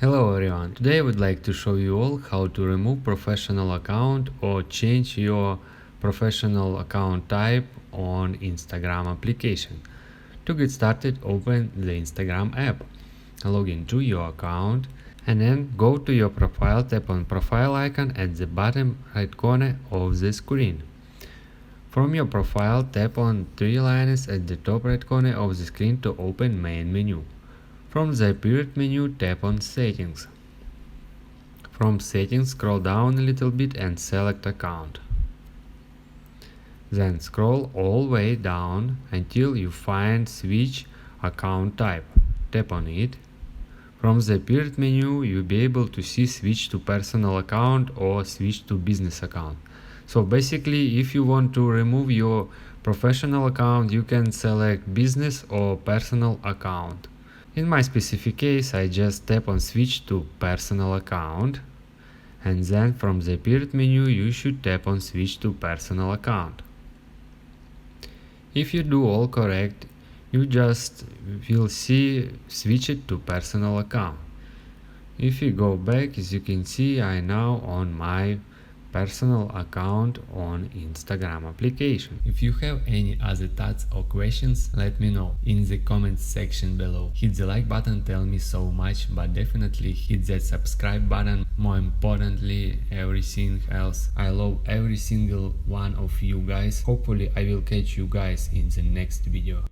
Hello everyone, today I would like to show you all how to remove professional account or change your professional account type on Instagram application. To get started, open the Instagram app, log into your account and then go to your profile, tap on profile icon at the bottom right corner of the screen. From your profile, tap on three lines at the top right corner of the screen to open main menu. From the appeared menu, tap on Settings. From Settings, scroll down a little bit and select Account. Then scroll all the way down until you find Switch Account Type. Tap on it. From the appeared menu, you'll be able to see Switch to Personal Account or Switch to Business Account. So basically, if you want to remove your professional account, you can select Business or Personal Account. In my specific case, I just tap on Switch to Personal Account, and then from the appeared menu you should tap on Switch to Personal Account. If you do all correct, you just will see Switch it to Personal Account. If you go back, as you can see, I now on my personal account on Instagram application. If you have any other thoughts or questions, let me know in the comments section below. Hit the like button, tell me so much, but definitely hit that subscribe button. More importantly, everything else. I love every single one of you guys. Hopefully I will catch you guys in the next video.